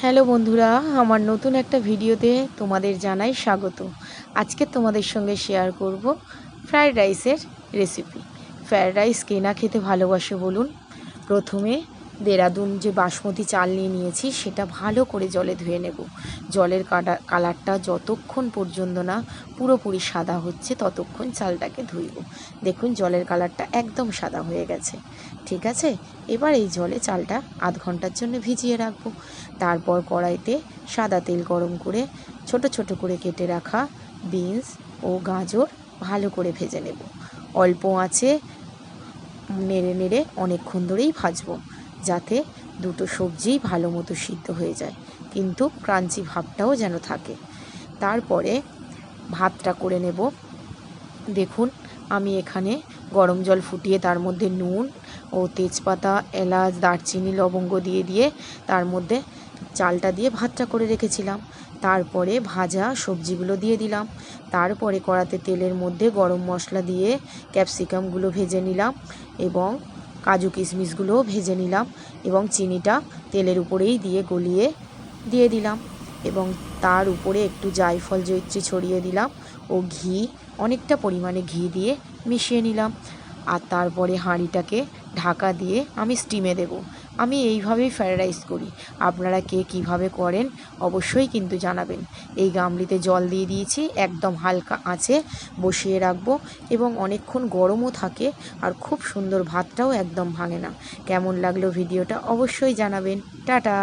Hello বন্ধুরা, আমার নতুন একটা ভিডিওতে তোমাদের জানাই স্বাগত। আজকে তোমাদের সঙ্গে শেয়ার করব ফ্রায়েড রাইসের রেসিপি। ফ্রায়েড রাইস কে না খেতে ভালোবাসে বলুন। প্রথমে দেরাদুন যে বাসমতি চাল নিয়েছি সেটা ভালো করে জলে ধুয়ে নেব। জলের কালারটা যতক্ষণ পর্যন্ত না পুরোপুরি সাদা হচ্ছে ততক্ষণ চালটাকে ধুইব। দেখুন জলের কালারটা একদম সাদা হয়ে গেছে। ঠিক আছে, এবার এই জলে চালটা আধ ঘন্টার জন্য ভিজিয়ে রাখবো। তারপর কড়াইতে সাদা তেল গরম করে ছোট ছোট করে কেটে রাখা বিনস ও গাজর ভালো করে ভেজে নেব। অল্প আঁচে নেড়ে নেড়ে অনেকক্ষণ ধরেই ভাজবো, যাতে দুটো সবজিই ভালো মতো সিদ্ধ হয়ে যায়, কিন্তু ক্রাঞ্চি ভাবটাও যেন থাকে। তারপরে ভাতটা করে নেব। দেখুন আমি এখানে গরম জল ফুটিয়ে তার মধ্যে নুন ও তেজপাতা, এলাচ, দারচিনি, লবঙ্গ দিয়ে তার মধ্যে চালটা দিয়ে ভাতটা করে রেখেছিলাম। তারপরে ভাজা সবজিগুলো দিয়ে দিলাম। তারপরে কড়াতে তেলের মধ্যে গরম মশলা দিয়ে ক্যাপসিকামগুলো ভেজে নিলাম এবং কাজু কিশমিশগুলোও ভেজে নিলাম এবং চিনিটা তেলের উপরেই দিয়ে গলিয়ে দিয়ে দিলাম এবং তার উপরে একটু জায়ফল জয়িত্রী ছড়িয়ে দিলাম ও ঘি, অনেকটা পরিমাণে ঘি দিয়ে মিশিয়ে নিলাম। আর তারপরে হাঁড়িটাকে ঢাকা দিয়ে আমি স্টিমে দেব। আমি এইভাবেই ফ্রায়েড রাইস করি। আপনারা কে কীভাবে করেন অবশ্যই কিন্তু জানাবেন। এই গামলিতে জল দিয়ে দিয়েছি, একদম হালকা আঁচে বসিয়ে রাখবো এবং অনেকক্ষণ গরমও থাকে আর খুব সুন্দর, ভাতটাও একদম ভাঙে না। কেমন লাগলো ভিডিওটা অবশ্যই জানাবেন। টাটা।